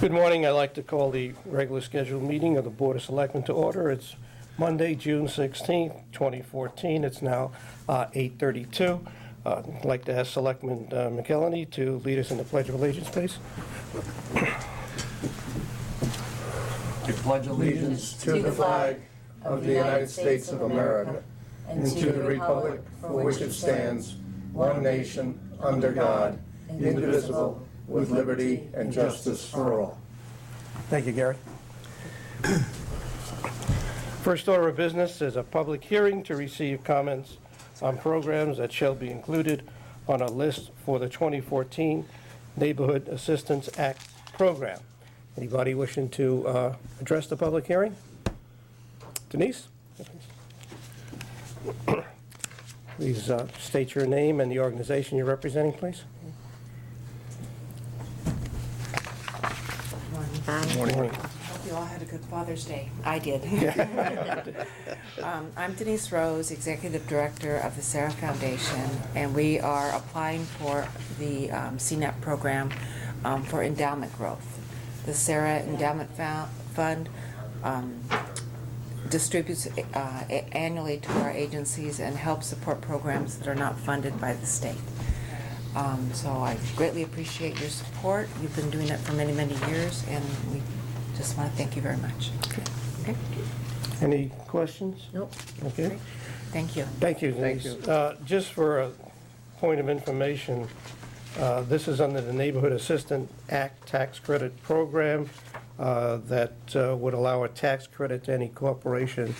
Good morning. I'd like to call the regular scheduled meeting of the Board of Selectmen to order. It's Monday, June 16th, 2014. It's now 8:32. I'd like to ask Selectman McKelney to lead us in the Pledge of Allegiance, please. I pledge allegiance to the flag of the United States of America and to the republic for which it stands, one nation, under God, indivisible, with liberty and justice for all. Thank you, Gary. First order of business is a public hearing to receive comments on programs that shall be included on a list for the 2014 Neighborhood Assistance Act program. Anybody wishing to address the public hearing? Denise? Please state your name and the organization you're representing, please. Morning. Morning. Hope you all had a good Father's Day. I did. I'm Denise Rose, Executive Director of the Sarah Foundation, and we are applying for the CNEP program for endowment growth. The Sarah Endowment Fund distributes annually to our agencies and helps support programs that are not funded by the state. So I greatly appreciate your support. You've been doing it for many, many years, and we just want to thank you very much. Okay? Any questions? Nope. Okay. Great. Thank you. Thank you, Denise. Just for a point of information, this is under the Neighborhood Assistance Act tax credit program that would allow a tax credit to any corporation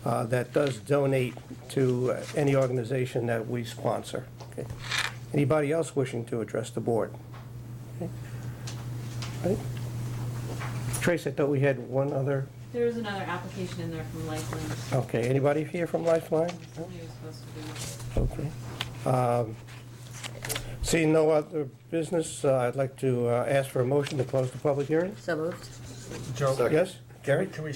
that does donate to any organization that we sponsor. Okay. Anybody else wishing to address the board? Okay. Right. Trace, I thought we had one other. There is another application in there from Lifeline. Okay, anybody here from Lifeline? He was supposed to be. Okay. Seeing no other business, I'd like to ask for a motion to close the public hearing. So moved. Joe, Yes, Gary? can we,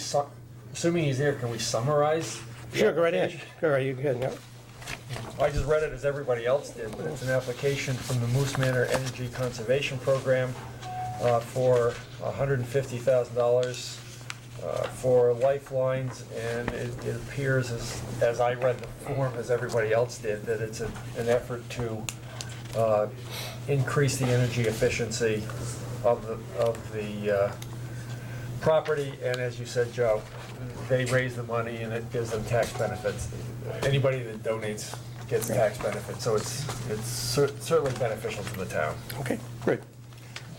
assuming he's there, can we summarize? the Sure, go right ahead. application? Go right, you can, yeah. I just read it as everybody else did, but it's an application from the Moose Manor Energy Conservation Program for $150,000 for lifelines, and it appears, as I read the form, as everybody else did, that it's an effort to increase the energy efficiency of the property, and as you said, Joe, they raise the money and it gives them tax benefits. Anybody that donates gets tax benefits, so it's certainly beneficial to the town. Okay, great.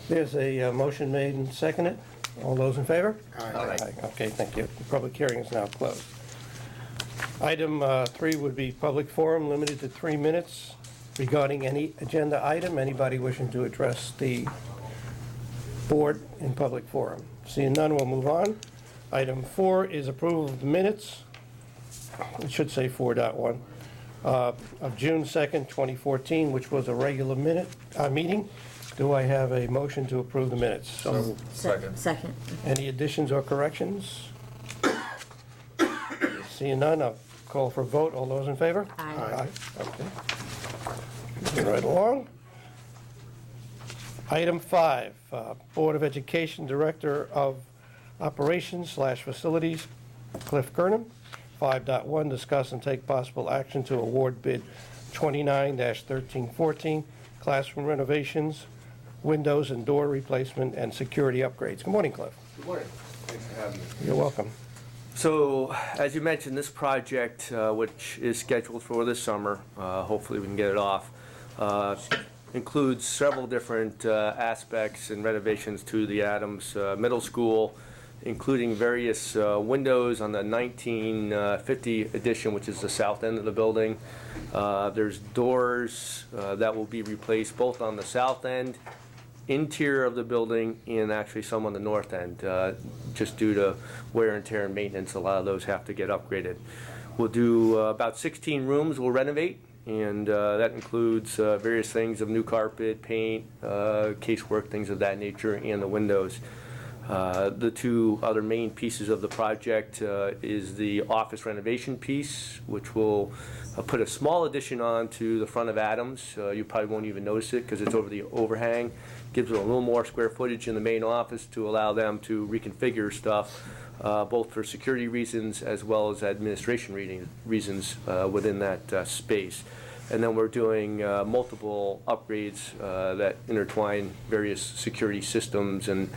There's a motion made and seconded. All those in favor? Aye. Okay, thank you. The public hearing is now closed. Item 3 would be public forum, limited to 3 minutes regarding any agenda item. Anybody wishing to address the board in public forum? Seeing none, we'll move on. Item 4 is approval of the minutes. It should say 4.1 of June 2nd, 2014, which was a regular meeting. Do I have a motion to approve the minutes? Second. Any additions or corrections? Seeing none, I'll call for a vote. All those in favor? Aye. Okay. Moving right along. Item 5, Board of Education Director of Operations/Facilities, Cliff Kernam. 5.1, discuss and take possible action to award bid 29-1314, classroom renovations, windows and door replacement, and security upgrades. Good morning, Cliff. Good morning. Thanks for having me. You're welcome. So, as you mentioned, this project, which is scheduled for this summer, hopefully we can get it off, includes several different aspects and renovations to the Adams Middle School, including various windows on the 1950 edition, which is the south end of the building. There's doors that will be replaced both on the south end, interior of the building, and actually some on the north end. Just due to wear and tear and maintenance, a lot of those have to get upgraded. We'll do about 16 rooms we'll renovate, and that includes various things of new carpet, paint, casework, things of that nature, and the windows. The two other main pieces of the project is the office renovation piece, which will put a small addition on to the front of Adams. You probably won't even notice it because it's over the overhang. Gives it a little more square footage in the main office to allow them to reconfigure stuff, both for security reasons as well as administration reasons within that space. And then we're doing multiple upgrades that intertwine various security systems and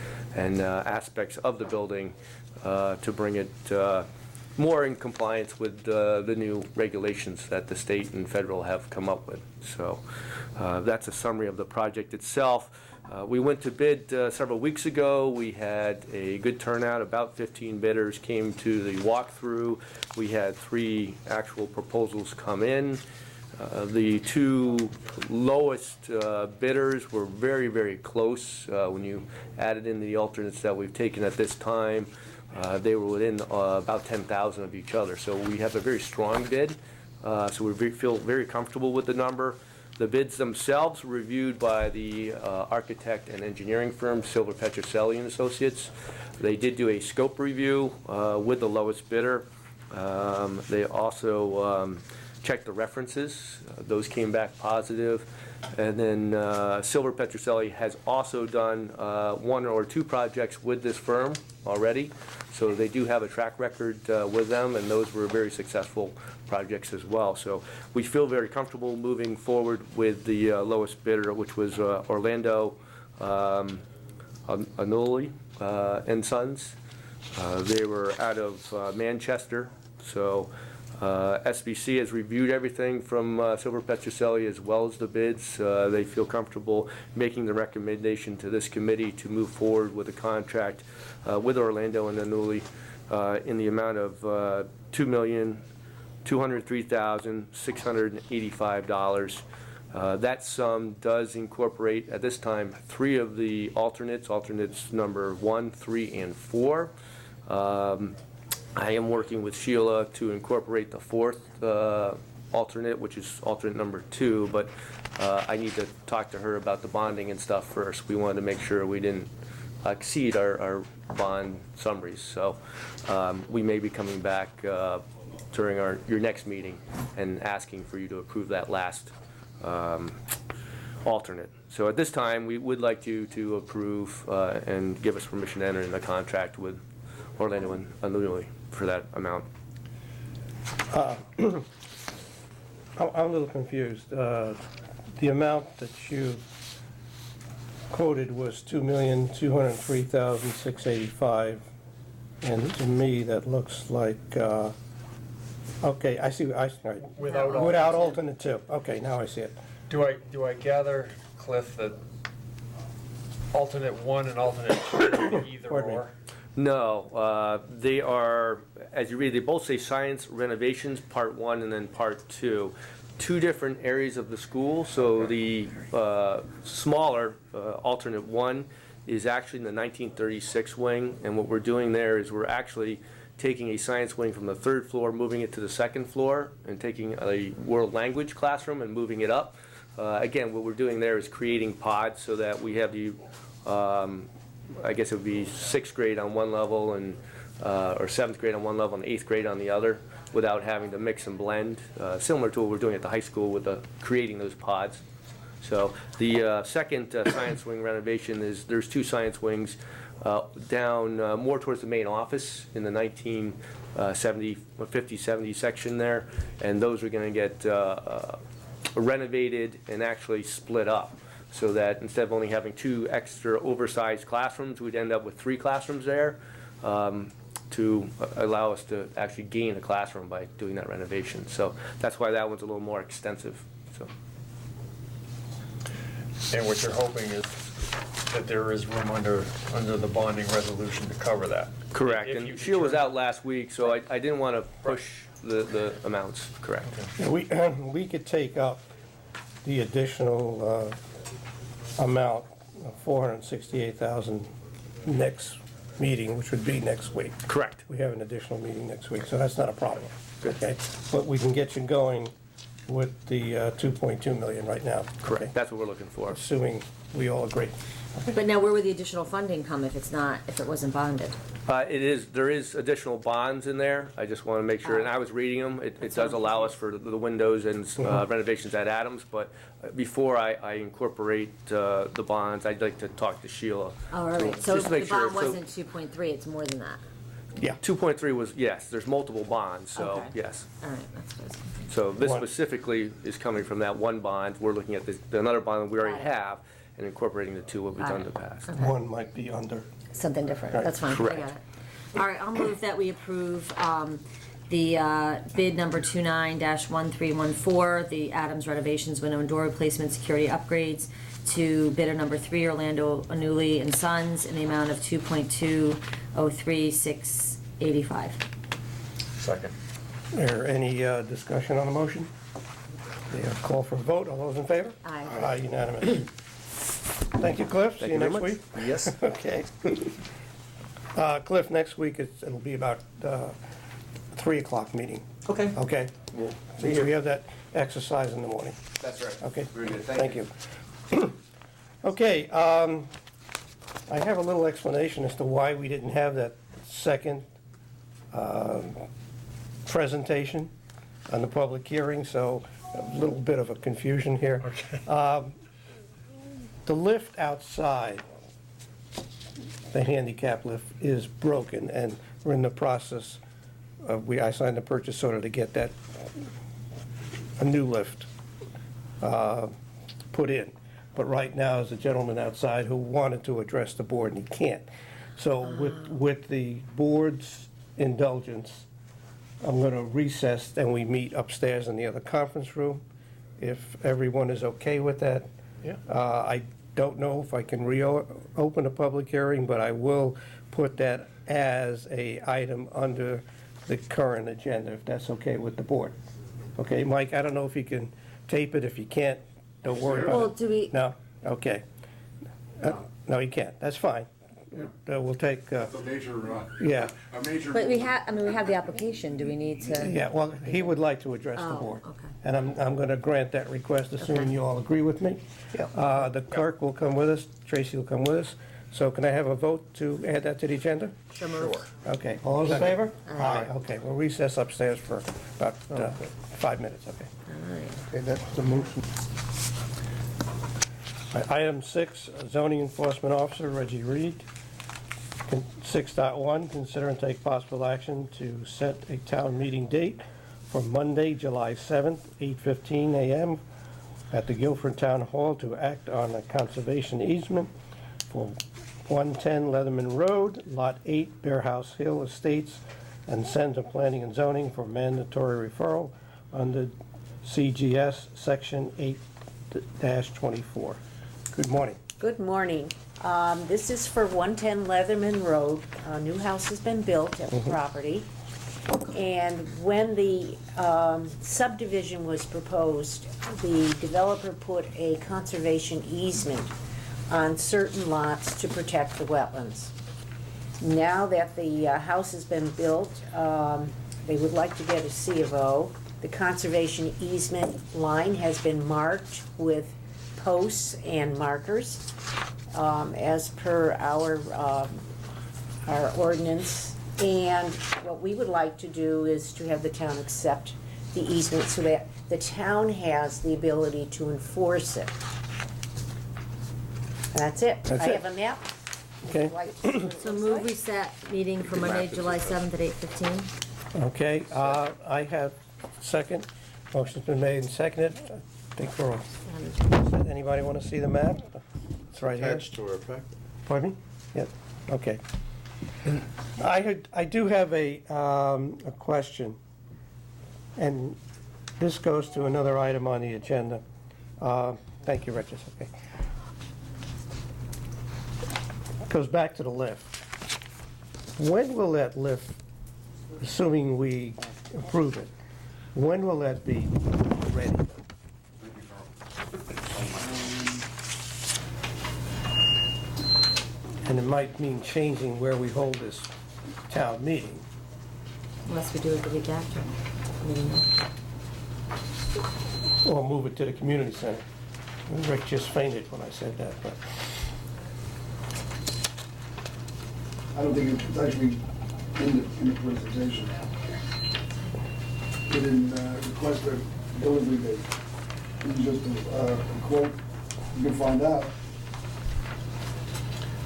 aspects of the building to bring it more in compliance with the new regulations that the state and federal have come up with. So that's a summary of the project itself. We went to bid several weeks ago. We had a good turnout. About 15 bidders came to the walkthrough. We had 3 actual proposals come in. The 2 lowest bidders were very, very close. When you added in the alternates that we've taken at this time, they were within about 10,000 of each other. So we have a very strong bid. So we feel very comfortable with the number. The bids themselves were reviewed by the architect and engineering firm, Silver Petrocelli and Associates. They did do a scope review with the lowest bidder. They also checked the references. Those came back positive. And then Silver Petrocelli has also done 1 or 2 projects with this firm already. So they do have a track record with them, and those were very successful projects as well. So we feel very comfortable moving forward with the lowest bidder, which was Orlando Anuli and Sons. They were out of Manchester. So SBC has reviewed everything from Silver Petrocelli as well as the bids. They feel comfortable making the recommendation to this committee to move forward with a contract with Orlando and Anuli in the amount of $2,203,685. That sum does incorporate, at this time, 3 of the alternates number 1, 3, and 4. I am working with Sheila to incorporate the 4th alternate, which is alternate number 2, but I need to talk to her about the bonding and stuff first. We wanted to make sure we didn't exceed our bond summaries. So we may be coming back during your next meeting and asking for you to approve that last alternate. So at this time, we would like you to approve and give us permission to enter in a contract with Orlando and Anuli for that amount. I'm a little confused. The amount that you quoted was $2,203,685, and to me that looks like okay. I see. Right. Without alternate 2. Okay, now I see it. Do I gather, Cliff, that alternate 1 and alternate 2 are either or? No, they are, as you read, they both say science renovations, part 1 and then part 2. 2 different areas of the school. So the smaller alternate 1 is actually in the 1936 wing, and what we're doing there is we're actually taking a science wing from the 3rd floor, moving it to the 2nd floor, and taking a world language classroom and moving it up. Again, what we're doing there is creating pods so that we have the I guess it would be 6th grade on one level and or 7th grade on one level and 8th grade on the other, without having to mix and blend, similar to what we're doing at the high school with creating those pods. So the second science wing renovation is there's 2 science wings down more towards the main office in the 50-70 section there, and those are going to get renovated and actually split up, so that instead of only having 2 extra oversized classrooms, we'd end up with 3 classrooms there to allow us to actually gain a classroom by doing that renovation. So that's why that one's a little more extensive. So. And what you're hoping is that there is room under the bonding resolution to cover that. Correct. If And Sheila was out last week, so I didn't want to push the amounts. Correct. We could take up the additional amount of $468,000 next meeting, which would be next week. Correct. We have an additional meeting next week, so that's not a problem. Good. Okay, but we can get you going with the 2.2 million right now. Correct. Okay? That's what we're looking for. Assuming we all agree. But now where would the additional funding come if it wasn't bonded? There is additional bonds in there. I just want to make sure, and I was reading them. It does allow us for the windows and renovations at Adams, but before I incorporate the bonds, I'd like to talk to Sheila. Oh, all right, so just to make the sure. bond wasn't 2.3, it's more than that. Yeah. 2.3 was, yes, there's multiple bonds, so, Okay. yes. All right, that's what I was thinking. So this One. specifically is coming from that one bond. We're looking at another bond that we already Got it. have and incorporating the two what we've Got done in it. the past. Okay. One might be under. Something different, Right, that's fine, I correct. got it. All right, I'll move that we approve the bid number 29-1314, the Adams renovations, window and door replacement, security upgrades, to bidder number 3, Orlando Anuli and Sons, in the amount of $2,203,685. Second. There any discussion on the motion? Yeah, call for a vote. All those in favor? Aye. Aye, unanimous. Thank you, Cliff. See you next very much. week. Yes. Okay. Cliff, next week, it'll be about 3 o'clock meeting, Okay. okay? So we have that exercise in the morning. That's right. Okay. Very good, Thank you. Okay, I have a little explanation as to why we didn't have that second presentation on the public hearing, so a little bit of a confusion here. Okay. The lift outside, the handicap lift, is broken, and we're in the process of, I signed a purchase order to get that, a new lift put in. But right now, there's a gentleman outside who wanted to address the board, and he can't. So with the board's indulgence, I'm going to recess, and we meet upstairs in the other conference room, if everyone is okay with that. Yeah. I don't know if I can reopen a public hearing, but I will put that as a item under the current agenda, if that's okay with the board. Okay, Mike, I don't know if you can tape it. If you can't, don't worry about it. Well, do we, No? Okay. No, you can't. That's fine. We'll take, It's a major, yeah. a major. but we have the application, do we need to? Yeah, well, he would like to address the Oh, board. okay. And I'm going to grant that request, assuming Okay. you all agree with me. The clerk will come with us, Tracy will come with us. So can I have a vote to add that to the agenda? So moved. Okay, all those in favor? Aye. Okay, we'll recess upstairs for about 5 minutes, okay. All right. Okay, that's the motion. Item 6, zoning enforcement officer Reggie Reed. 6.1, consider and take possible action to set a town meeting date for Monday, July 7th, 8:15 a.m. at the Guilford Town Hall to act on a conservation easement for 110 Leatherman Road, Lot 8, Bear House Hill Estates, and send to Planning and Zoning for mandatory referral under CGS Section 8-24. Good morning. Good morning. This is for 110 Leatherman Road. A new house has been built at the property. And when the subdivision was proposed, the developer put a conservation easement on certain lots to protect the wetlands. Now that the house has been built, they would like to get a C of O. The conservation easement line has been marked with posts and markers, as per our ordinance. And what we would like to do is to have the town accept the easement so that the town has the ability to enforce it. That's it. That's I it. have a map. Okay, Would like to see what it So looks move like. we set meeting for Monday, July 7th at 8:15. okay, I have second. Motion's been made and seconded. I think we're all, anybody want to see the map? It's right here. Attached to our packet. Pardon me? Yep, okay. I do have a question, and this goes to another item on the agenda. Thank you, Regis, okay. Goes back to the lift. When will that lift, assuming we approve it, when will that be ready? And it might mean changing where we hold this town meeting. Unless we do it the week after. Meeting after. Or move it to the community center. Rick just fainted when I said that, but, I don't think it's actually in the presentation. He didn't request a delivery date. It was just a quote, you can find out.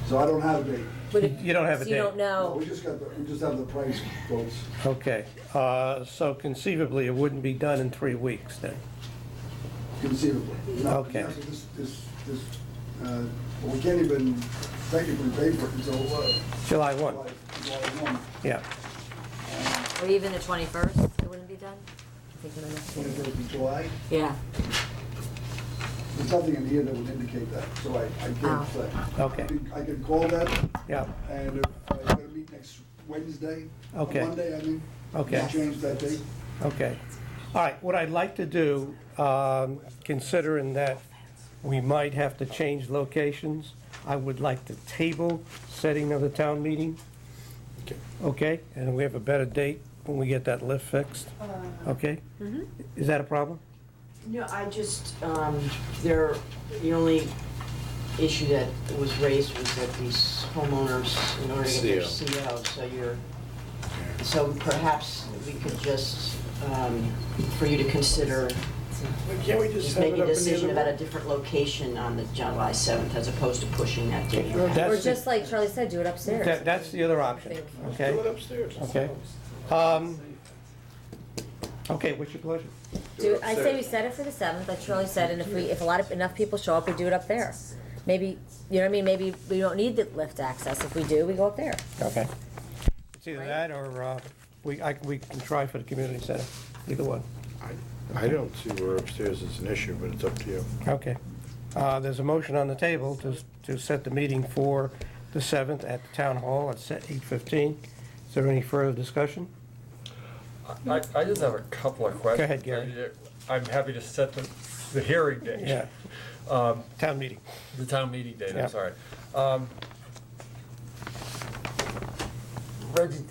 So I don't have a date. You don't have a So you date? don't No, know. we just have the price quotes. Okay, so conceivably, it wouldn't be done in 3 weeks then? Conceivably. No, Okay. well, we can't even technically pay for it until, July 1, July 1. yeah. Or even the 21st, it wouldn't be done? I think it would. 21st of July. Yeah. There's nothing in here that would indicate that, so I can't say. Okay. I can call that, Yeah, and if I'm gonna meet next Wednesday, Okay. Monday, I mean. Okay. we'll change that date. okay. All right, what I'd like to do, considering that we might have to change locations, I would like to table setting of the town meeting. Okay, and we have a better date when we get that lift fixed, okay? Is that a problem? No, I just, the only issue that was raised was that these homeowners, in order to get their CO, so perhaps we could just, for you to consider, Can't we just make a decision about a different location on the July 7th as opposed to pushing that date. Or That's the- just like Charlie said, do it upstairs. That's the other option, okay? Do it upstairs. Okay. Okay, what's your pleasure? I say we set it for the 7th, like Charlie said, and if enough people show up, we do it up there. Maybe, you know what I mean, maybe we don't need the lift access. If we do, we go up there. Okay. It's either that or we can try for the community center, either one. I don't see where upstairs is an issue, but it's up to you. Okay. There's a motion on the table to set the meeting for the 7th at the town hall at 8:15. Is there any further discussion? I just have a couple of questions. Go ahead, Gary. I'm happy to set the hearing date. Yeah. Town meeting. The town meeting date, Yeah. I'm sorry. Reggie,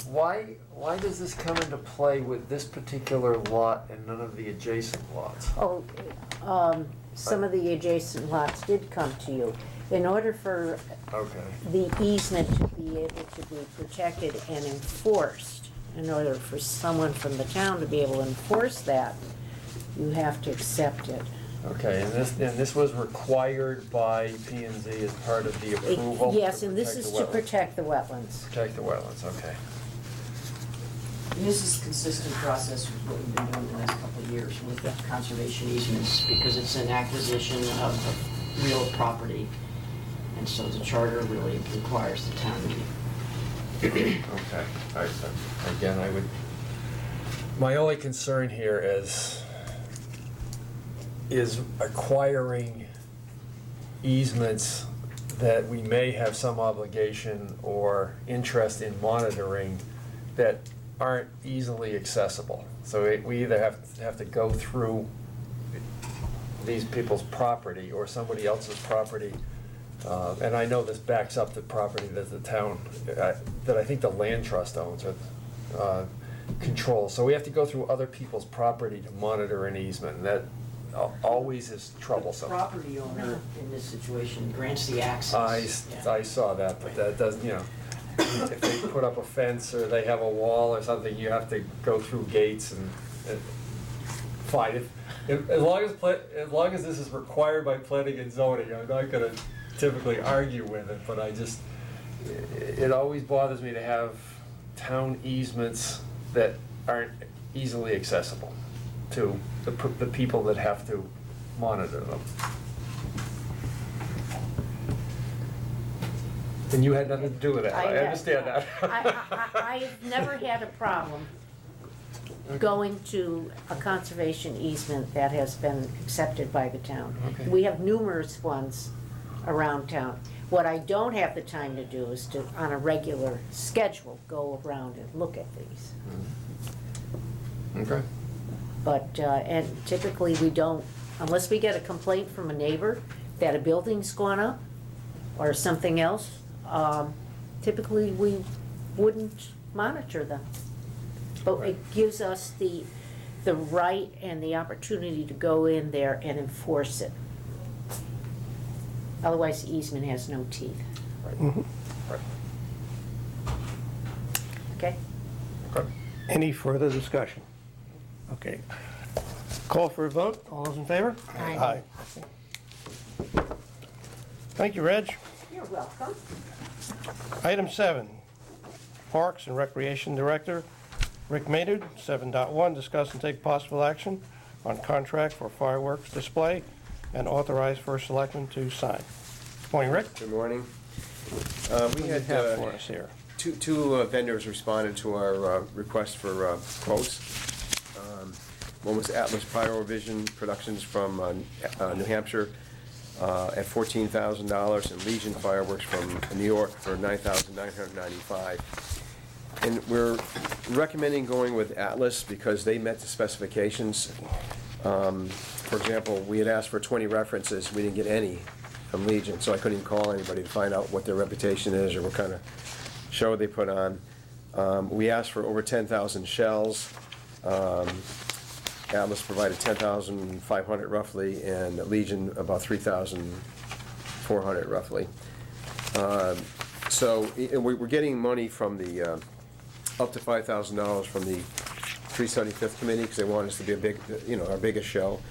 why does this come into play with this particular lot and none of the adjacent lots? Oh, some of the adjacent lots did come to you. In order for Okay. the easement to be able to be protected and enforced, in order for someone from the town to be able to enforce that, you have to accept it. Okay, and this was required by P and Z as part of the approval? Yes, to and this protect is the to wetlands? protect the wetlands. Protect the wetlands, okay. And this is consistent process with what we've been doing the last couple of years with the conservation easements, because it's an acquisition of real property. And so the charter really requires the town meeting. Okay, all right, so again, my only concern here is acquiring easements that we may have some obligation or interest in monitoring that aren't easily accessible. So we either have to go through these people's property or somebody else's property. And I know this backs up the property that the town, that I think the land trust owns or controls. So we have to go through other people's property to monitor an easement, and that always is troublesome. The property owner in this situation grants the access. I saw that, but that doesn't, if they put up a fence or they have a wall or something, you have to go through gates and fine. As long as this is required by planning and zoning, I'm not gonna typically argue with it, but it always bothers me to have town easements that aren't easily accessible to the people that have to monitor them. And you had nothing to do with that, I understand that. I've never had a problem going to a conservation easement that has been accepted by the town. Okay. We have numerous ones around town. What I don't have the time to do is to, on a regular schedule, go around and look at these. Okay. But, and typically we don't, unless we get a complaint from a neighbor that a building's gone up or something else, typically we wouldn't monitor them. But it gives us the right and the opportunity to go in there and enforce it. Otherwise, the easement has no teeth. Right. Any further discussion? Okay. Call for a vote. All those in favor? Aye. Okay. Thank you, Reg. You're welcome. Item 7, Parks and Recreation Director Rick Maynard, 7.1, discuss and take possible action on contract for fireworks display and authorize first selectman to sign. Morning, Rick. Good morning. We What do you had have for us here? two vendors responded to our request for quotes. One was Atlas Pyrovision Productions from New Hampshire at $14,000, and Legion Fireworks from New York for $9,995. And we're recommending going with Atlas because they met the specifications. For example, we had asked for 20 references, we didn't get any from Legion, so I couldn't even call anybody to find out what their reputation is or what kind of show they put on. We asked for over 10,000 shells. Atlas provided 10,500 roughly, and Legion about 3,400 roughly. So we're getting money from the, up to $5,000 from the 375th Committee, because they want us to be a big, our biggest show.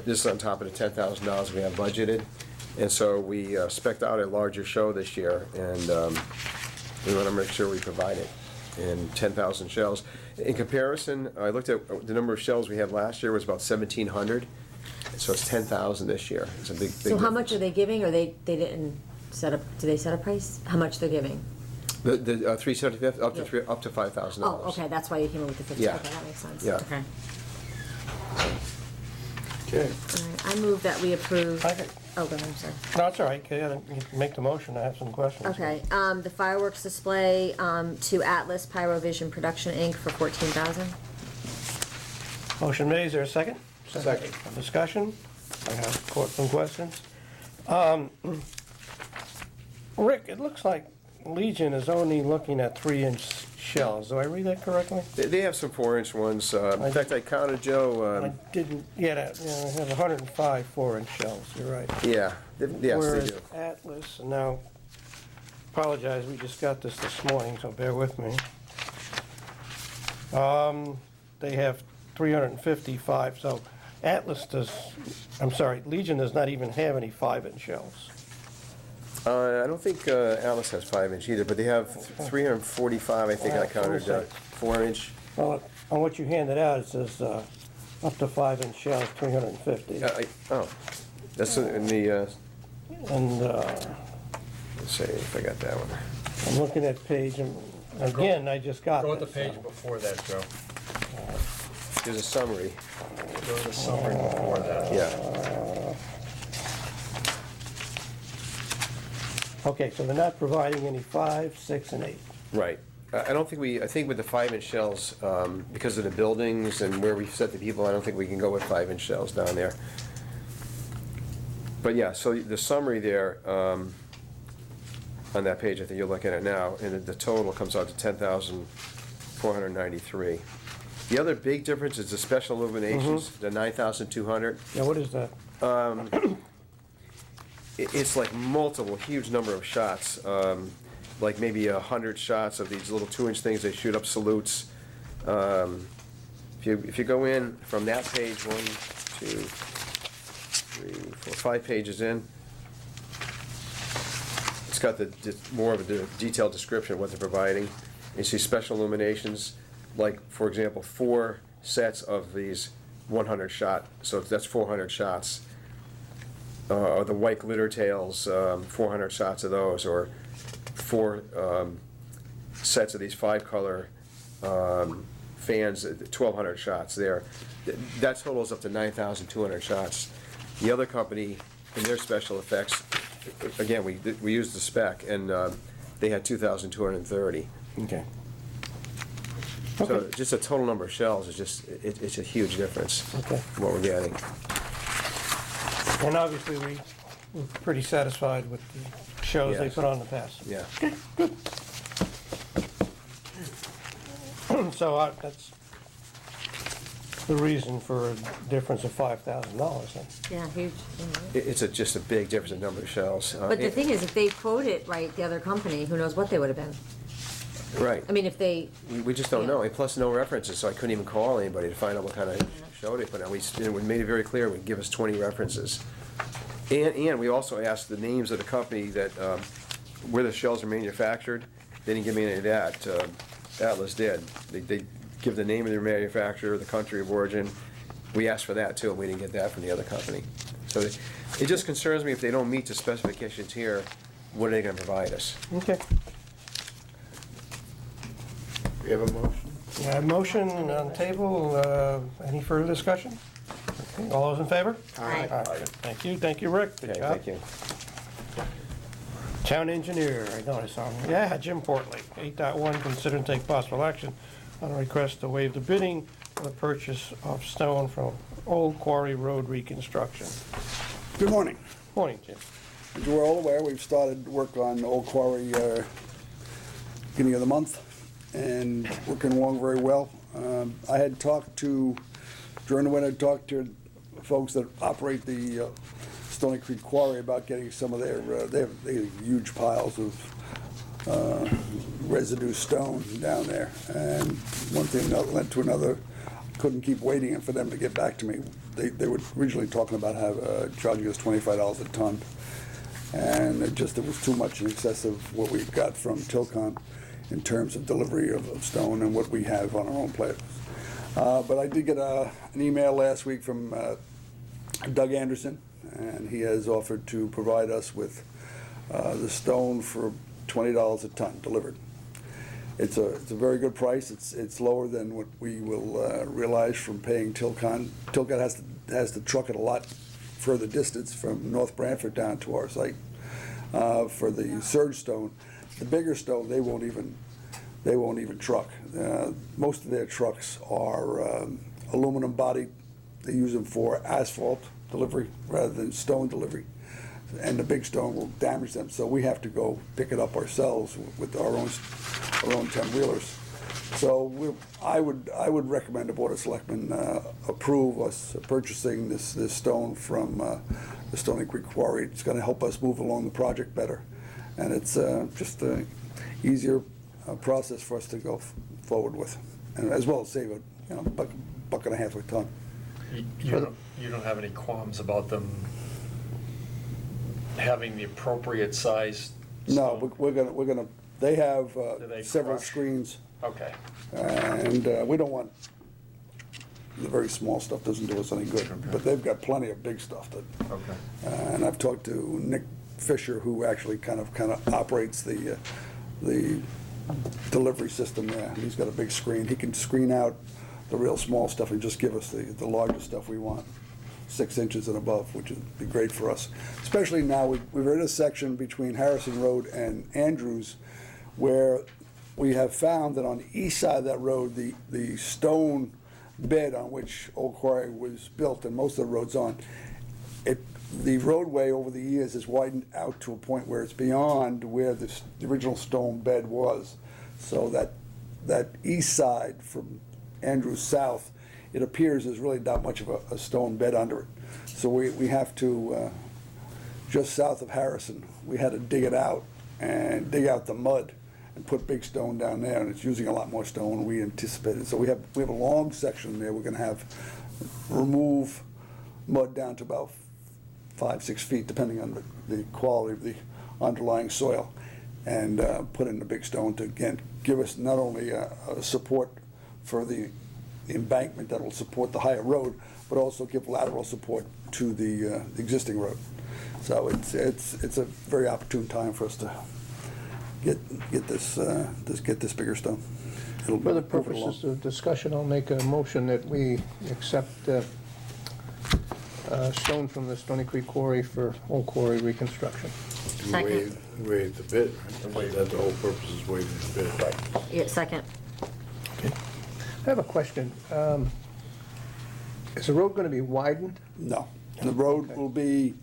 This is on top of the $10,000 we have budgeted. And so we spec'd out a larger show this year, and we want to make sure we provide it in 10,000 shells. In comparison, I looked at the number of shells we had last year was about 1,700, so it's 10,000 this year. It's a big So how much difference. are they giving, or they didn't set up, do they set a price? How much they're giving? The 375th, Yeah. up to $5,000. Oh, okay, that's why you came in with the 50, Yeah. okay, that makes sense. Yeah. Okay. Okay. All right, I move that we approve, I think- oh, go ahead, I'm sorry. No, it's all right. You can make the motion. I have some questions. Okay, the fireworks display, to Atlas Pyrovision Production, Inc. for $14,000. Motion made. Is there a second? Second. Discussion? I have some questions. Rick, it looks like Legion is only looking at 3-inch shells. Do I read that correctly? They have some 4-inch ones. In fact, I counted, Joe, I didn't, I have 105 4-inch shells. You're right. yes, they Whereas do. Atlas, and now, apologize, we just got this morning, so bear with me. They have 355, so Atlas Legion does not even have any 5-inch shells. I don't think Atlas has 5-inch either, but they have 345, I think I counted, 4-inch. Well, on what you handed out, it says up to 5-inch shells, 350. Oh, that's in the, And let's see if I got that one. I'm looking at page, and again, I just got Go with the this, page so- before that, Joe. There's a summary, Go to the summary before that. yeah. Okay, so they're not providing any 5, 6, and 8. Right. I don't think I think with the 5-inch shells, because of the buildings and where we set the people, I don't think we can go with 5-inch shells down there. But yeah, so the summary there, on that page, I think you're looking at now, and the total comes out to 10,493. The other big difference is the special illuminations, the 9,200. Yeah, what is that? It's like multiple, huge number of shots, like maybe 100 shots of these little 2-inch things. They shoot up salutes. If you go in from that page, 1, 2, 3, 4, 5 pages in, it's got more of a detailed description of what they're providing. You see special illuminations, like for example, 4 sets of these 100 shot. So that's 400 shots. Or the white glitter tails, 400 shots of those, or 4 sets of these 5-color fans, 1,200 shots there. That totals up to 9,200 shots. The other company, in their special effects, again, we used the spec, and they had 2,230. Okay. So just the total number of shells is just, it's a huge difference Okay. from what we're getting. And obviously, we're pretty satisfied with the shows they Yes. put on in the past. Yeah. So that's the reason for a difference of $5,000 then. Yeah, huge. It's just a big difference in number of shells. But the thing is, if they quote it right, the other company, who knows what they would have been? Right. I mean, if they, We just don't know, and plus no references, so I couldn't even call anybody to find out what kind of show they put on. We made it very clear, we'd give us 20 references. And we also asked the names of the company that, where the shells are manufactured. They didn't give me any of that. Atlas did. They give the name of their manufacturer, the country of origin. We asked for that too, and we didn't get that from the other company. So it just concerns me if they don't meet the specifications here, what are they gonna provide us? Okay. We have a motion? Motion on table, any further discussion? Okay, all those in favor? Aye. Thank you, Rick, good Okay, job. thank you. Town engineer, I noticed on, Jim Portley, 8.1, consider and take possible action on a request to waive the bidding for the purchase of stone from Old Quarry Road reconstruction. Good morning. Morning, Jim. As we're all aware, we've started work on Old Quarry beginning of the month, and working along very well. I had talked to, during the winter, talked to folks that operate the Stony Creek Quarry about getting some of their, they have huge piles of residue stone down there. And one thing led to another. Couldn't keep waiting for them to get back to me. They were originally talking about charging us $25 a ton. And it was too much in excess of what we've got from Tilcon in terms of delivery of stone and what we have on our own plate. But I did get an email last week from Doug Anderson, and he has offered to provide us with the stone for $20 a ton delivered. It's a very good price. It's lower than what we will realize from paying Tilcon. Tilcon has to truck it a lot further distance from North Branford down to our site for the surge stone. The bigger stone they won't even truck. Most of their trucks are aluminum bodied. They use them for asphalt delivery rather than stone delivery, and the big stone will damage them. So we have to go pick it up ourselves with our own 10-wheelers. So I would recommend the Board of Selectmen approve us purchasing this stone from the Stony Creek Quarry. It's going to help us move along the project better, and it's just an easier process for us to go forward with, and as well as save a buck and a half a ton. You don't have any qualms about them having the appropriate size? No, we're gonna. They have Do they several crush? screens, Okay. and we don't want the very small stuff. Doesn't do us any good. But they've got plenty of big stuff that. Okay. And I've talked to Nick Fisher, who actually kind of operates the delivery system there. He's got a big screen. He can screen out the real small stuff and just give us the larger stuff we want, 6 inches and above, which would be great for us. Especially now, we're in a section between Harrison Road and Andrews where we have found that on the east side of that road, the stone bed on which Old Quarry was built and most of the roads on, the roadway over the years has widened out to a point where it's beyond where the original stone bed was. So that east side from Andrews south, it appears there's really not much of a stone bed under it. So we have to, just south of Harrison, we had to dig it out and dig out the mud and put big stone down there, and it's using a lot more stone than we anticipated. So we have a long section there. We're gonna remove mud down to about 5-6 feet, depending on the quality of the underlying soil, and put in the big stone to, again, give us not only a support for the embankment that will support the higher road, but also give lateral support to the existing road. So it's a very opportune time for us to get this bigger stone. It'll For the move it along. purposes of discussion, I'll make a motion that we accept stone from the Stony Creek Quarry for Old Quarry reconstruction. Second. Waive the bid, right? That's the whole purpose, is waiving the bid. Right. Yeah, second. Okay. I have a question. Is the road going to be widened? No, the road will be,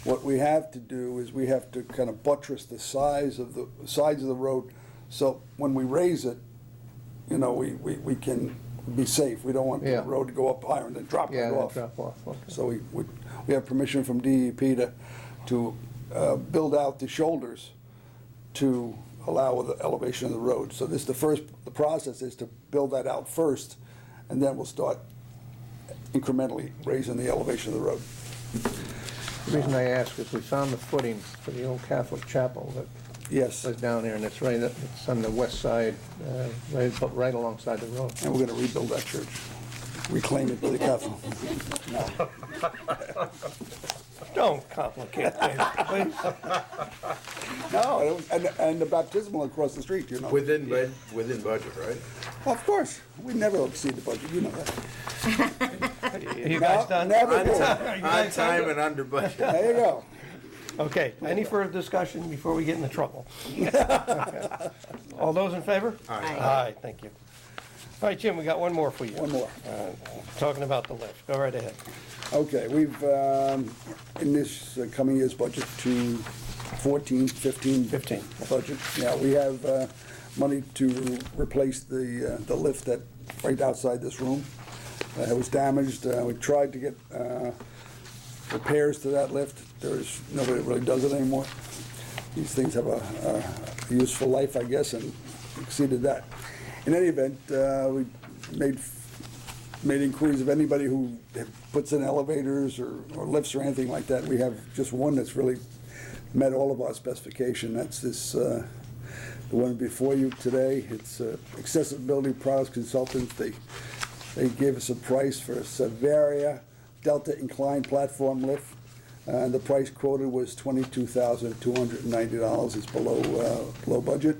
what we have to do is we have to kind of buttress the sides of the road, so when we raise it, we can be safe. We don't want the Yeah. road to go up higher and then drop right off. Drop off, okay. So we have permission from DEP to build out the shoulders to allow with the elevation of the road. So this, the process is to build that out first, and then we'll start incrementally raising the elevation of the road. The reason I ask is we found the footing for the old Catholic chapel that Yes, was down there, and it's right, it's on the west side, right alongside the road. and we're gonna rebuild that church, reclaim it for the Catholic. Don't complicate things, please. No, and the baptismal across the street, you know. Within budget, right? Of course, we never exceed the budget, you know that. Are you guys done? Never Are you do. guys done? and under budget. There you go. Okay, any further discussion before we get into trouble? All those in favor? Aye. Aye, thank you. All right, Jim, we got one more for you. One more. Talking about the lift, go right ahead. Okay, we've, in this coming year's budget to 15 budget, yeah, we have money to replace the lift that, right outside this room. It was damaged. We tried to get repairs to that lift. Nobody really does it anymore. These things have a useful life, I guess, and exceeded that. In any event, we made inquiries of anybody who puts in elevators or lifts or anything like that. We have just one that's really met all of our specification. That's this, the one before you today. It's Accessibility Products Consultants. They gave us a price for a Savaria Delta Incline Platform Lift. The price quoted was $22,290. It's below budget.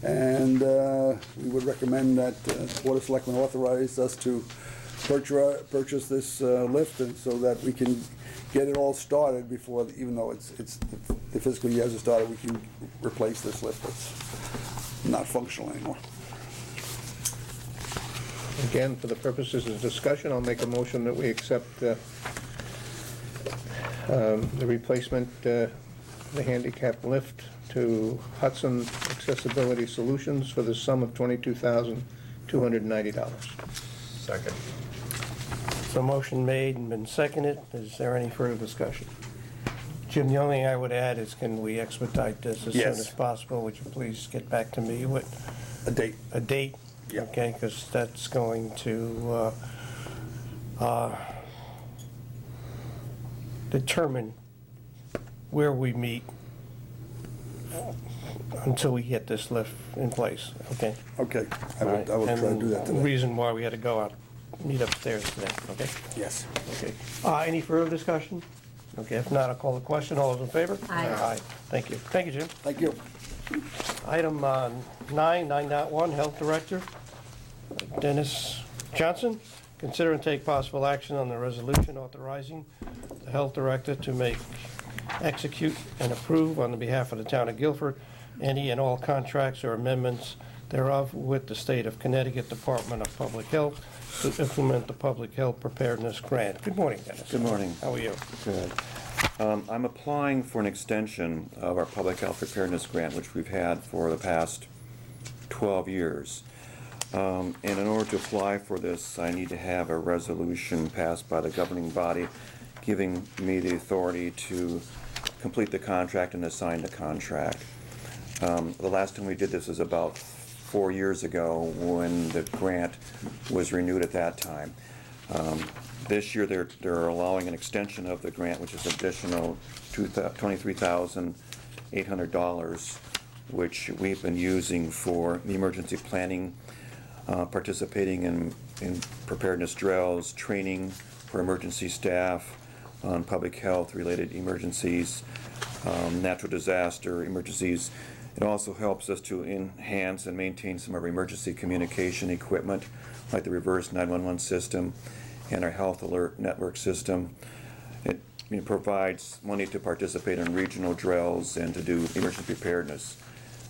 And we would recommend that the Board of Selectmen authorize us to purchase this lift, and so that we can get it all started before, even though the fiscal year hasn't started, we can replace this lift that's not functional anymore. Again, for the purposes of discussion, I'll make a motion that we accept the replacement, the handicap lift to Hudson Accessibility Solutions for the sum of $22,290. Second. So motion made and been seconded. Is there any further discussion? Jim, the only thing I would add is, can we expedite this as soon Yes. as possible? Would you please get back to me with A date. a date? Yeah. Okay, because that's going to determine where we meet until we get this lift in place, okay? Okay, I will try to do that And the today. reason why we had to go out, meet upstairs today, okay? Yes. Okay. Any further discussion? Okay, if not, I'll call the question. All those in favor? Aye. Aye. Thank you. Thank you, Jim. Thank you. Item 9.1, Health Director Dennis Johnson. Consider and take possible action on the resolution authorizing the Health Director to execute, and approve on the behalf of the town of Guilford any and all contracts or amendments thereof with the State of Connecticut Department of Public Health to implement the Public Health Preparedness Grant. Good morning, Dennis. Good morning. How are you? Good. I'm applying for an extension of our Public Health Preparedness Grant, which we've had for the past 12 years. And in order to apply for this, I need to have a resolution passed by the governing body giving me the authority to complete the contract and assign the contract. The last time we did this was about 4 years ago, when the grant was renewed at that time. This year, they're allowing an extension of the grant, which is additional $23,800, which we've been using for the emergency planning, participating in preparedness drills, training for emergency staff on public health related emergencies, natural disaster emergencies. It also helps us to enhance and maintain some of our emergency communication equipment, like the reverse 911 system and our health alert network system. It provides money to participate in regional drills and to do emergency preparedness.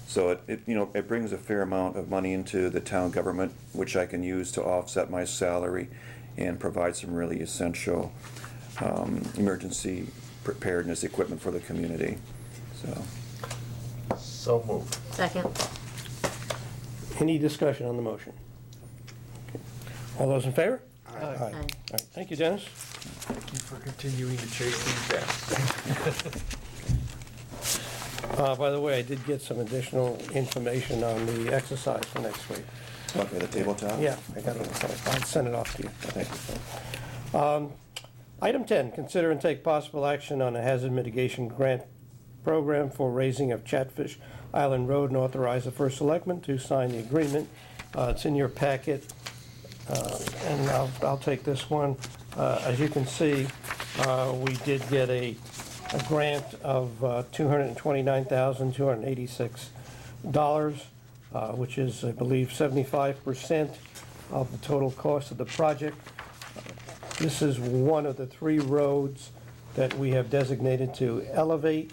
So it brings a fair amount of money into the town government, which I can use to offset my salary and provide some really essential emergency preparedness equipment for the community. So moved. Second. Any discussion on the motion? Okay. All those in favor? Aye. All Aye. right, thank you, Dennis. Thank you for continuing to chase these By the way, I did get some additional information on the exercise for next week. Okay, the tabletop? Yeah, I got it. I'll send it off to you. Thank you. Item 10, consider and take possible action on a hazard mitigation grant program for raising of Chatfish Island Road and authorize the first selectman to sign the agreement. It's in your packet, and I'll take this one. As you can see, we did get a grant of $229,286, which is, I believe, 75% of the total cost of the project. This is one of the 3 roads that we have designated to elevate,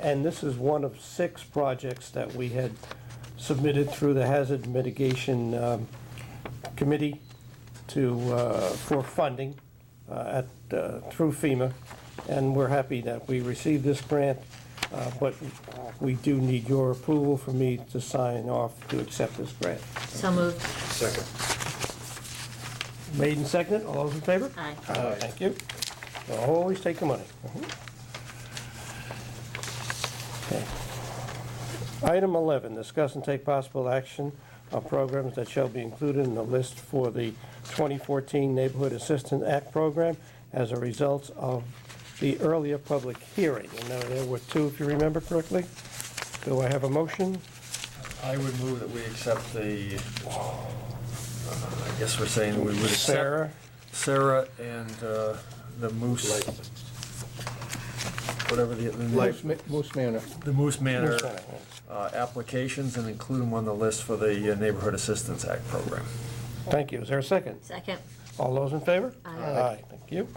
and this is one of 6 projects that we had submitted through the Hazard Mitigation Committee for funding through FEMA, and we're happy that we received this grant, but we do need your approval for me to sign off to accept this grant. So moved. Second. Made and seconded, all those in favor? Aye. Thank you. You'll always take the money. Okay. Item 11, discuss and take possible action on programs that shall be included in the list for the 2014 Neighborhood Assistance Act program as a result of the earlier public hearing. And there were 2, if you remember correctly. Do I have a motion? I would move that we accept the, I guess we're saying we would accept Sarah and the Moose, whatever the Moose Manor. the Moose Manor applications, and include them on the list for the Neighborhood Assistance Act program. Thank you. Is there a second? Second. All those in favor? Aye. Thank you.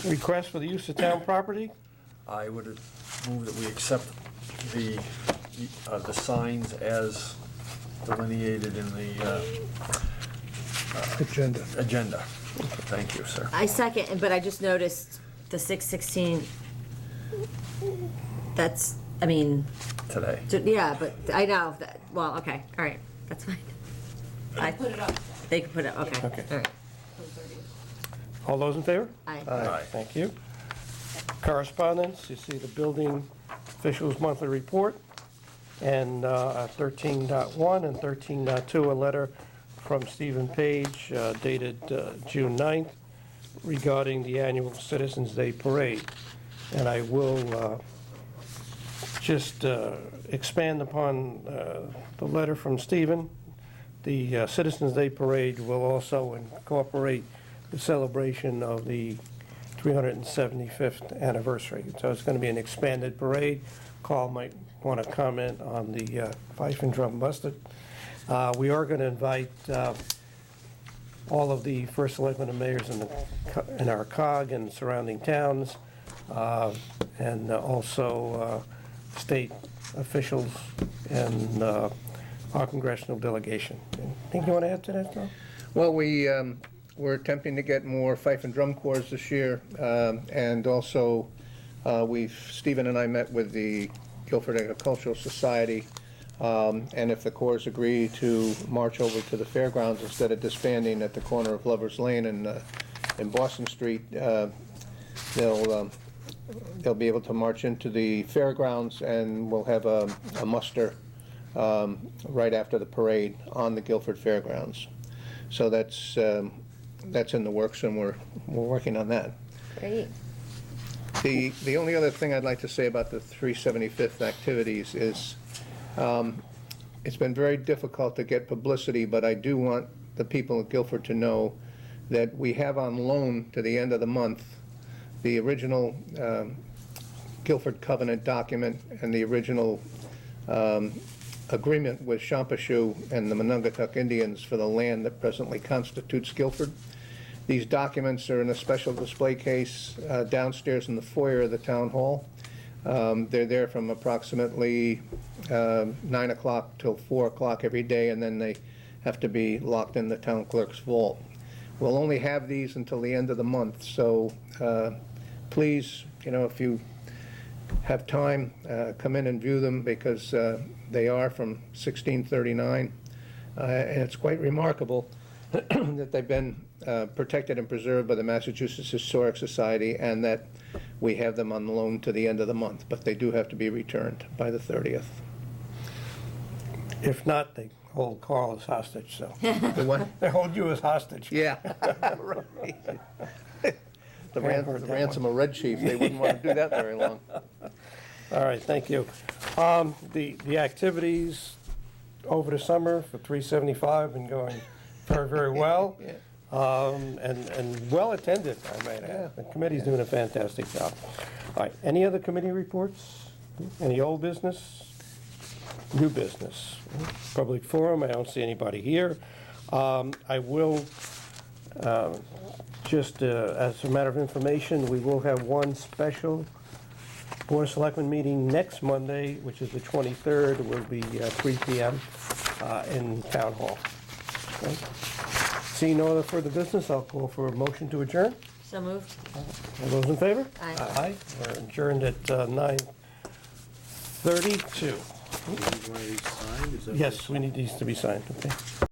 Request for the use of town property? I would move that we accept the signs as delineated in the agenda. Thank you, sir. I second, but I just noticed the 616, that's, I mean, Today. yeah, but I know, that. Well, okay, all right, that's fine. Put it up. They can put it, okay, Okay. all right. All those in favor? Aye. Aye. Thank you. Correspondence, you see the building officials' monthly report, and 13.1 and 13.2, a letter from Stephen Page dated June 9th regarding the annual Citizens Day Parade. And I will just expand upon the letter from Stephen. The Citizens Day Parade will also incorporate the celebration of the 375th anniversary. So it's going to be an expanded parade. Carl might want to comment on the fife and drum busted. We are going to invite all of the first selectmen and mayors in our COG and surrounding towns, and also state officials and our congressional delegation. Anything you want to add to that, Tom? Well, we're attempting to get more fife and drum corps this year, and also Stephen and I met with the Guilford Agricultural Society, and if the corps agree to march over to the fairgrounds instead of disbanding at the corner of Lover's Lane and Boston Street, they'll be able to march into the fairgrounds, and we'll have a muster right after the parade on the Guilford Fairgrounds. So that's in the works, and we're working on that. Great. The only other thing I'd like to say about the 375th activities is it's been very difficult to get publicity, but I do want the people of Guilford to know that we have on loan to the end of the month the original Guilford Covenant document and the original agreement with Champashu and the Monongahtuck Indians for the land that presently constitutes Guilford. These documents are in a special display case downstairs in the foyer of the town hall. They're there from approximately 9 o'clock till 4 o'clock every day, and then they have to be locked in the town clerk's vault. We'll only have these until the end of the month, so please, if you have time, come in and view them, because they are from 1639, and it's quite remarkable that they've been protected and preserved by the Massachusetts Historic Society, and that we have them on loan to the end of the month, but they do have to be returned by the 30th. If not, they hold Carl as hostage, so. The what? They hold you as hostage. Yeah. The ransom of Red Chief, they wouldn't want to do that very long. All right, thank you. The activities over the summer for 375 been going very, very well. Yeah. And well attended, I might add. The committee's doing a fantastic job. All right, any other committee reports? Any old business? New business? Public forum, I don't see anybody here. I will, just as a matter of information, we will have one special Board of Selectmen meeting next Monday, which is the 23rd. It will be 3 p.m. In Town Hall. Okay. Seeing no other further business, I'll call for a motion to adjourn. So moved. All those in favor? Aye. Aye. We're adjourned at 9:32. Yes, we need these to be signed, okay.